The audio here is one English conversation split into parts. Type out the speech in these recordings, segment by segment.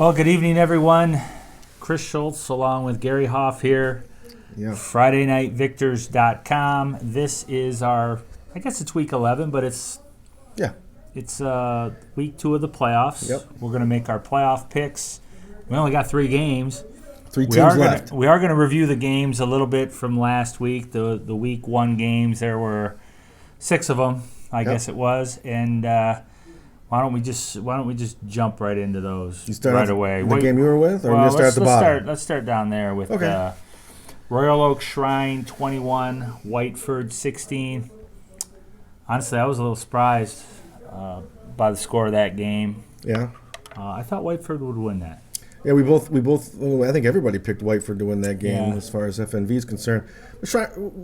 Well, good evening, everyone. Chris Schultz along with Gary Hoff here. Yeah. FridayNightVictors.com. This is our, I guess it's week 11, but it's week 2 of the playoffs. Yep. We're going to make our playoff picks. We only got 3 games. 3 teams left. We are going to review the games a little bit from last week, the week 1 games. There were 6 of them, I guess it was, and why don't we just jump right into those right away? The game you were with, or you start at the bottom? Let's start down there with Royal Oak Shrine 21, Whiteford 16. Honestly, I was a little surprised by the score of that game. Yeah. I thought Whiteford would win that. Yeah, we both. I think everybody picked Whiteford to win that game as far as FNV is concerned.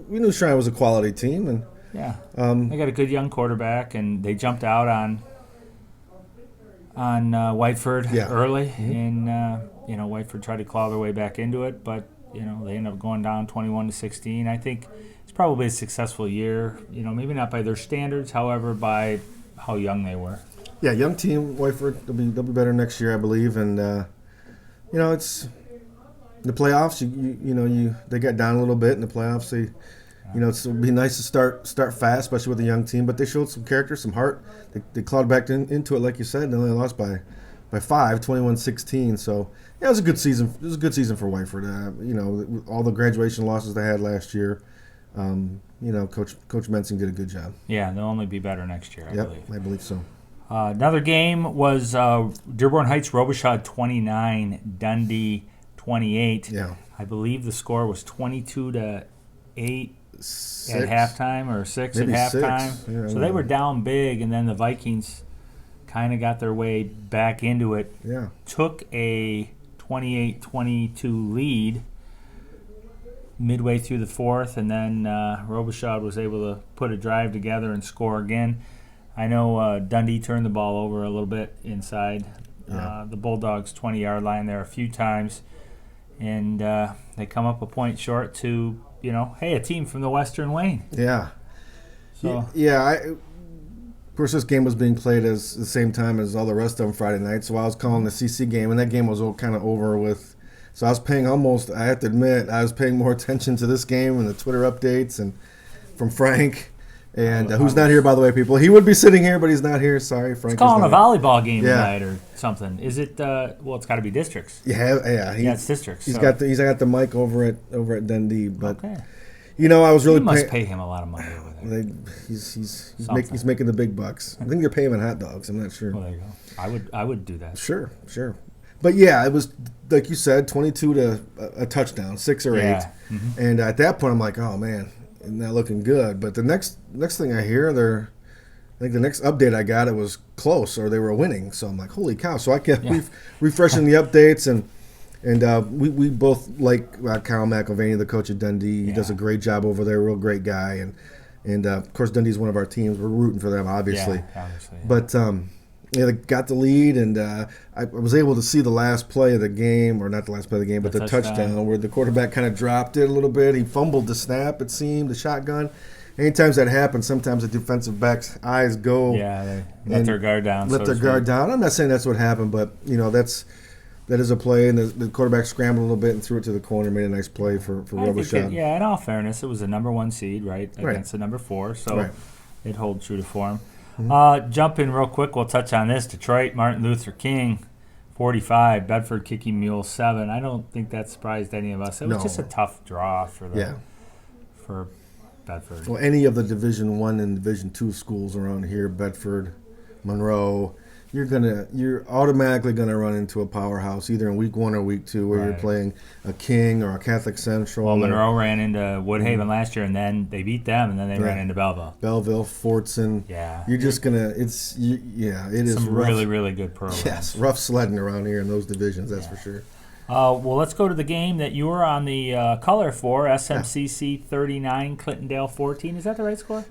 We knew Shrine was a quality team, and they got a good young quarterback, and they jumped out on Whiteford early, and Whiteford tried to claw their way back into it, but they ended up going down 21-16. I think it's probably a successful year. Maybe not by their standards, however, by how young they were. Yeah, young team, Whiteford. They'll be better next year, I believe, and it's the playoffs. They got down a little bit in the playoffs. It'll be nice to start fast, especially with a young team. But they showed some character, some heart. They clawed back into it, like you said, and they only lost by 5, 21-16. So it was a good season. It was a good season for Whiteford. All the graduation losses they had last year. Coach Mensing did a good job. Yeah, they'll only be better next year, I believe. I believe so. Another game was Dearborn Heights Robichaud 29, Dundee 28. Yeah. I believe the score was 22-8 6. at halftime, or 6 Maybe at halftime. 6. Yeah, so they were down big, and then the Vikings kind of got their way back into it. Yeah. Took a 28-22 lead midway through the fourth, and then Robichaud was able to put a drive together and score again. I know Dundee turned the ball over a little bit inside the Bulldogs' 20-yard line there a few times, and they come up a point short to, a team from the Western Wayne. Yeah. So of course, this game was being played the same time as all the rest of them Friday night, so I was calling the CC game, and that game was kind of over with. So I was paying I have to admit, I was paying more attention to this game and the Twitter updates and from Frank. And who's not here, by the way, people. He would be sitting here, but he's not here. Sorry, Frank. It's calling a volleyball game tonight or something. Is it? It's got to be districts. Yeah. It's districts. He's got the mic over at Dundee, but okay. I was really. You must pay him a lot of money over there. He's making the big bucks. I think they're paying him in hot dogs. I'm not sure. Well, there you go. I would do that. Sure. But it was like you said, 22 to a touchdown, 6 or 8, mm-hmm. And at that point, I'm like, oh man. Not looking good, but the next thing I hear, I think the next update I got, it was close, or they were winning. So I'm like, holy cow! So I kept refreshing the updates, and we both like Kyle McIlvaney, the coach at Dundee. He does a great job over there, real great guy, and of course Dundee's one of our teams. We're rooting for them, obviously. But they got the lead, and I was able to see the last play of the game, or not the last play of the game, but the touchdown where the quarterback kind of dropped it a little bit. He fumbled the snap, it seemed, the shotgun. Anytime that happens, sometimes the defensive back's eyes go. Yeah, they let their guard down. Down. I'm not saying that's what happened, but that is a play, and the quarterback scrambled a little bit and threw it to the corner, made a nice play for Robichaud. In all fairness, it was a number 1 seed, against the number 4, so it holds true to form. Mm-hmm. Jump in real quick. We'll touch on this. Detroit, Martin Luther King, 45. Bedford, Kicking Mule, 7. I don't think that surprised any of us. It was just a tough draw for Bedford. Well, any of the Division I and Division II schools around here, Bedford, Monroe, you're automatically gonna run into a powerhouse either in week 1 or week 2 where you're playing a King or a Catholic Central. Well, Monroe ran into Woodhaven last year, and then they beat them, and then they ran into Belleville, Fortson. Yeah, you're just gonna. It is some rough. Really, really good programs. Yes, rough sledding around here in those divisions. That's for sure. Well, let's go to the game that you were on the color for. SMCC 39, Clintondale 14. Is that the right score?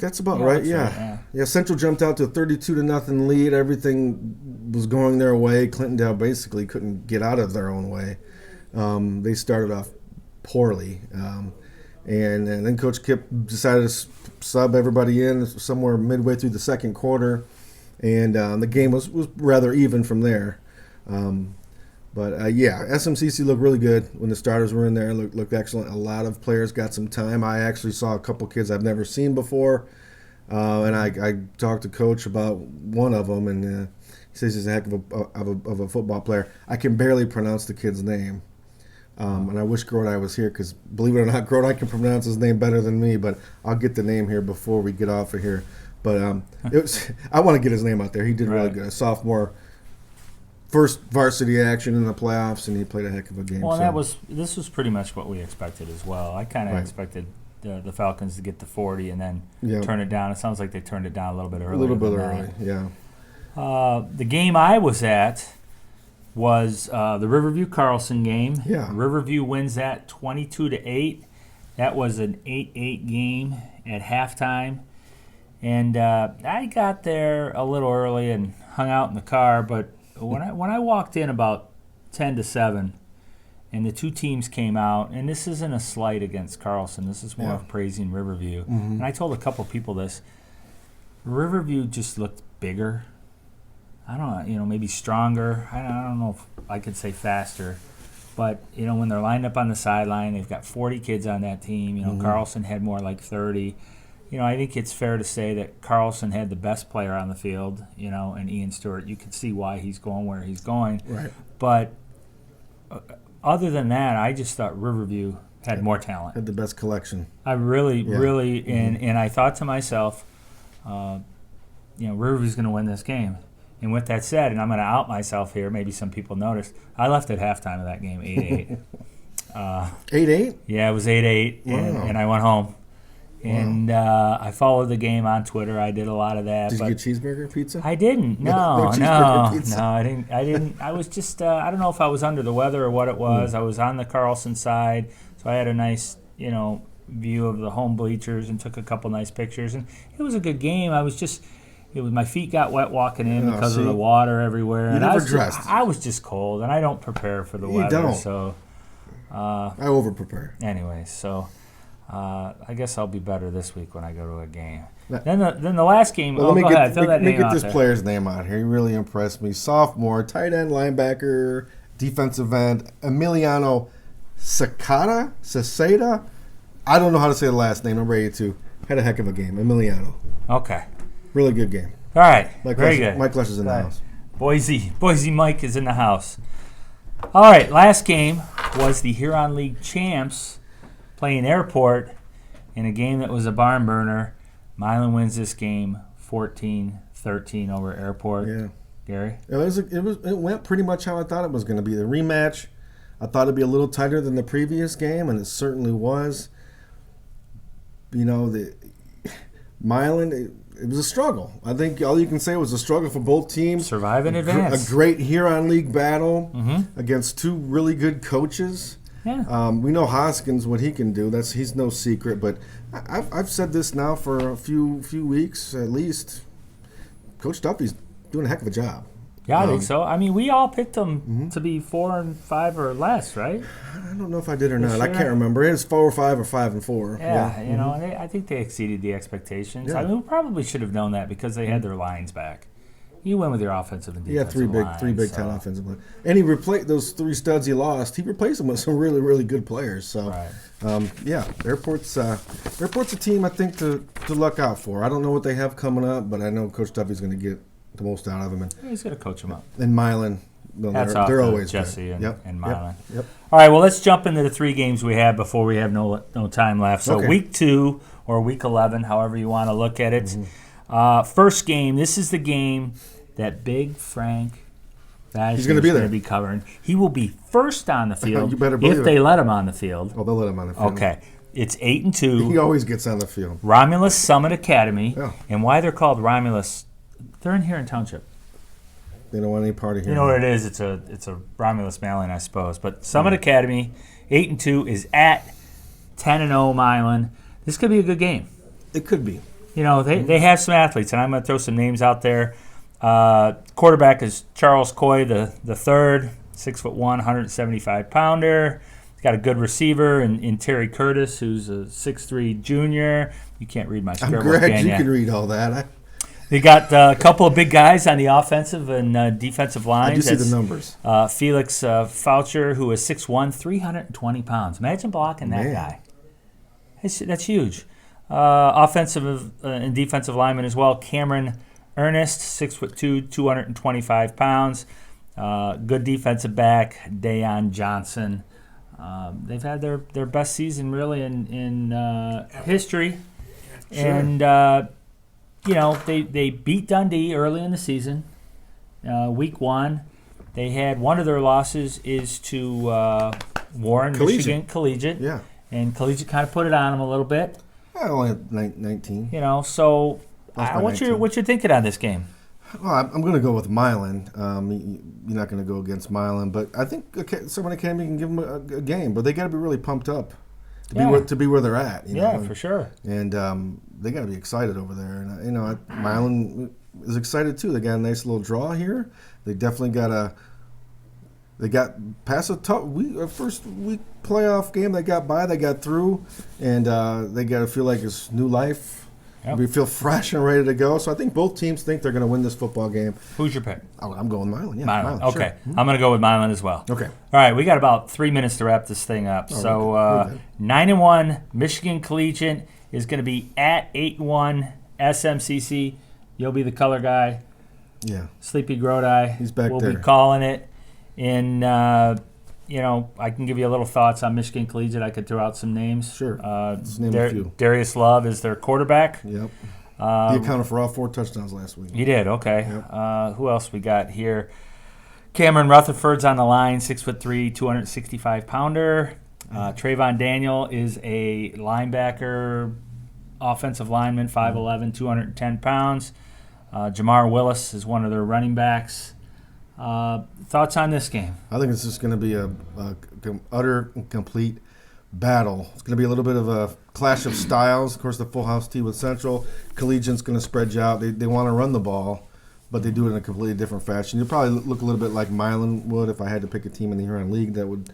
That's about right. Yeah. Central jumped out to a 32-0 lead. Everything was going their way. Clintondale basically couldn't get out of their own way. They started off poorly, and then Coach Kip decided to sub everybody in somewhere midway through the second quarter, and the game was rather even from there. But SMCC looked really good when the starters were in there. Looked excellent. A lot of players got some time. I actually saw a couple kids I've never seen before, and I talked to Coach about one of them, and he says he's a heck of a football player. I can barely pronounce the kid's name. And I wish Grodai was here because, believe it or not, Grodai can pronounce his name better than me, but I'll get the name here before we get off of here. But I want to get his name out there. He did really good. A sophomore, first varsity action in the playoffs, and he played a heck of a game. Well, this was pretty much what we expected as well. I kind of expected the Falcons to get to 40 and then turn it down. It sounds like they turned it down a little bit earlier. A little bit early, yeah. The game I was at was the Riverview Carlson game. Yeah. Riverview wins that 22-8. That was an 8-8 game at halftime. And I got there a little early and hung out in the car, but when I walked in about 10-7 and the two teams came out, and this isn't a slight against Carlson, this is more of praising Riverview. Mm-hmm. And I told a couple people this. Riverview just looked bigger. I don't know, maybe stronger. I don't know if I could say faster. But, when they're lined up on the sideline, they've got 40 kids on that team. Mm-hmm. Carlson had more like 30. I think it's fair to say that Carlson had the best player on the field, and Ian Stewart. You can see why he's going where he's going. Right. But other than that, I just thought Riverview had more talent. Had the best collection. I really, and I thought to myself, Riverview's going to win this game. And with that said, and I'm going to out myself here, maybe some people noticed, I left at halftime of that game 8-8. 8-8? Yeah, it was 8-8, wow. and I went home. And I followed the game on Twitter. I did a lot of that. Did you get cheeseburger pizza? I didn't. No, I didn't. I was just, I don't know if I was under the weather or what it was. I was on the Carlson side, so I had a nice, view of the home bleachers and took a couple nice pictures. And it was a good game. My feet got wet walking in because of the water everywhere. You never dressed. I was just cold, and I don't prepare for the weather. You don't. So, I over-prepare. Anyway, so I guess I'll be better this week when I go to a game. Then the last game. Well, go ahead. Throw that name out there. Let me get this player's name out here. He really impressed me. Sophomore, tight end, linebacker, defensive end, Emiliano Cesada. I don't know how to say the last name. Number 82. Had a heck of a game. Emiliano. Okay. Really good game. All right. Very good. Mike Lesh is in the house. Boise Mike is in the house. All right. Last game was the Huron League champs playing Airport in a game that was a barn burner. Milan wins this game 14-13 over Airport. Yeah. Gary? It went pretty much how I thought it was going to be. The rematch, I thought it'd be a little tighter than the previous game, and it certainly was. The Milan, it was a struggle. I think all you can say was a struggle for both teams. Survive and advance. A great Huron League battle against two really good coaches. Yeah. We know Hoskins, what he can do. He's no secret. But I've said this now for a few weeks at least. Coach Duffy's doing a heck of a job. Yeah, I think so. I mean, we all picked them to be 4-5 or less, right? I don't know if I did or not. I can't remember. It was 4 or 5 or 5-4. Yeah, and I think they exceeded the expectations. Yeah. I mean, we probably should have known that because they had their lines back. You went with your offensive and defensive line. three big time offensive line. And he replaced those 3 studs he lost. He replaced them with some really, really good players. So, Airport's a team I think to look out for. I don't know what they have coming up, but I know Coach Duffy's going to get the most out of them. And he's going to coach them up. And Milan, they're always Jesse good. and Milan. Yep. All right, well, let's jump into the 3 games we have before we have no time left. So week 2 or week 11, however you want to look at it. First game, this is the game that Big Frank he's going to be covering. He will be first on the field you better believe if they let him on the field. Oh, they'll let him on the field. Okay. It's 8-2. He always gets on the field. Romulus Summit Academy. Yeah. And why they're called Romulus, they're in Huron Township. They don't want any part of here. You know what it is? It's a Romulus mailing, I suppose. But Summit Academy, 8-2, is at 10-0 Milan. This could be a good game. It could be. They have some athletes, and I'm going to throw some names out there. Quarterback is Charles Coy, the third, 6'1", 175-pounder. He's got a good receiver in Terry Curtis, who's a 6'3" junior. You can't read my scribble, I'm glad you can read all that. They got a couple of big guys on the offensive and defensive lines. I do see the numbers. Felix Foucher, who is 6'1", 320 pounds. Imagine blocking that guy. That's huge. Offensive and defensive lineman as well. Cameron Ernest, 6'2", 225 pounds. Good defensive back, Dayon Johnson. They've had their best season really in history. Sure. And, they beat Dundee early in the season, week 1. They had one of their losses is to Warren, Michigan Collegiate. Yeah. And Collegiate kind of put it on them a little bit. I only had 19. So what's your thinking on this game? Well, I'm going to go with Milan. You're not going to go against Milan, but I think someone Academy can give them a game. But they got to be really pumped up to be where they're at. You know? For sure. And they got to be excited over there. And Milan is excited too. They got a nice little draw here. They definitely They got past a tough first week playoff game. They got by. They got through, and they got to feel like it's new life. Yep. We feel fresh and ready to go. So I think both teams think they're going to win this football game. Who's your pick? Oh, I'm going Milan. Yeah, Milan. Okay. Sure. Mm-hmm. I'm going to go with Milan as well. Okay. All right. We got about 3 minutes to wrap this thing up. So 9-1 Michigan Collegiate is going to be at 8-1 SMCC. You'll be the color guy. Yeah. Sleepy Grodi. He's back there. there. We'll be calling it. And, I can give you a little thoughts on Michigan Collegiate. I could throw out some names. Sure. Let's name a few. Darius Love is their quarterback. Yep. He accounted for all 4 touchdowns last week. He did, okay. Yep. Who else we got here? Cameron Rutherford's on the line, 6'3", 265-pounder. Trayvon Daniel is a linebacker, offensive lineman, 5'11", 210 pounds. Jamar Willis is one of their running backs. Thoughts on this game? I think it's just going to be a utter and complete battle. It's going to be a little bit of a clash of styles. Of course, the full house tee with Central. Collegiate's going to spread you out. They want to run the ball, but they do it in a completely different fashion. You'll probably look a little bit like Milan would if I had to pick a team in the Huron League that would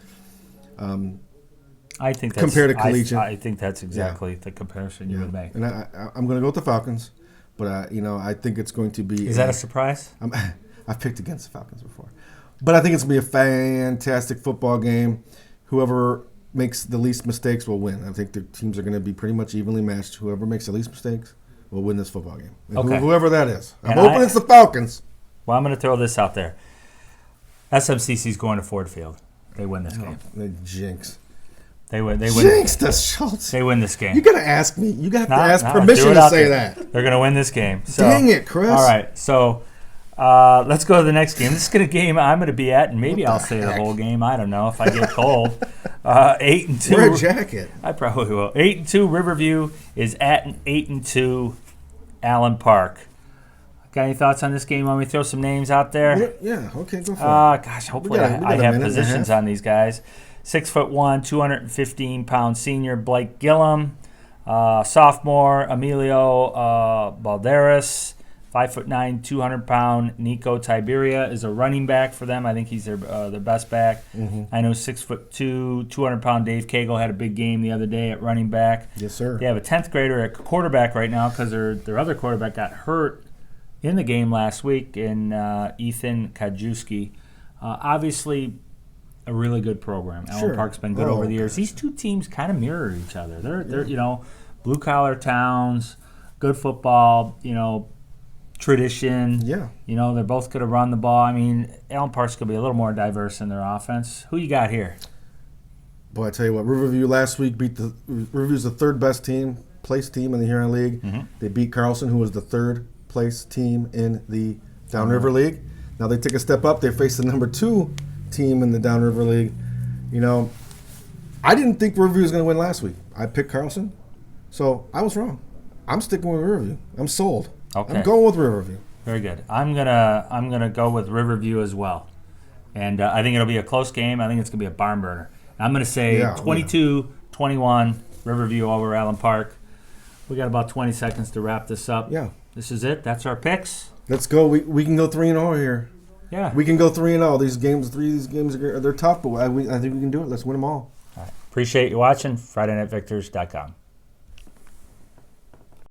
I think compare to Collegiate. I think that's exactly the comparison you would make. And I'm going to go with the Falcons, but I think it's going to be. Is that a surprise? I've picked against the Falcons before. But I think it's going to be a fantastic football game. Whoever makes the least mistakes will win. I think the teams are going to be pretty much evenly matched. Whoever makes the least mistakes will win this football game. And whoever that is. I'm hoping it's the Falcons. Well, I'm going to throw this out there. SMCC's going to Ford Field. They win this game. They jinx. They win. Jinx the Schultz. They win this game. You got to ask me. You got to ask permission to say that. They're going to win this game. So, dang it, Chris. All right, so let's go to the next game. This is a game I'm going to be at, and maybe I'll say the whole game. I don't know if I get cold. 8-2. Wear a jacket. I probably will. 8-2 Riverview is at 8-2 Allen Park. Got any thoughts on this game? Want me to throw some names out there? Yeah, okay, go for it. Gosh, hopefully I have positions on these guys. 6'1", 215-pound senior Blake Gillum. Sophomore Emilio Balderas. 5'9", 200-pound Nico Tiberia is a running back for them. I think he's their best back. Mm-hmm. I know 6'2", 200-pound Dave Cagle had a big game the other day at running back. Yes, sir. They have a 10th grader at quarterback right now because their other quarterback got hurt in the game last week in Ethan Kajewski. Obviously, a really good program. Allen Park's been good over the years. These two teams kind of mirror each other. They're blue-collar towns, good football, tradition. Yeah. They're both going to run the ball. I mean, Allen Park's going to be a little more diverse in their offense. Who you got here? Boy, I tell you what, Riverview last week Riverview's the third best place team in the Huron League. Mm-hmm. They beat Carlson, who was the third place team in the Downriver League. Now they take a step up. They face the number 2 team in the Downriver League. I didn't think Riverview was going to win last week. I picked Carlson, so I was wrong. I'm sticking with Riverview. I'm sold. Okay. I'm going with Riverview. Very good. I'm gonna go with Riverview as well, and I think it'll be a close game. I think it's gonna be a barn burner. I'm gonna say 22-21 Riverview over Allen Park. We got about 20 seconds to wrap this up. Yeah. This is it. That's our picks. Let's go. We can go 3-0 here. Yeah. We can go 3-0. These games they're tough, but I think we can do it. Let's win them all. All right. Appreciate you watching. FridayNightVictors.com.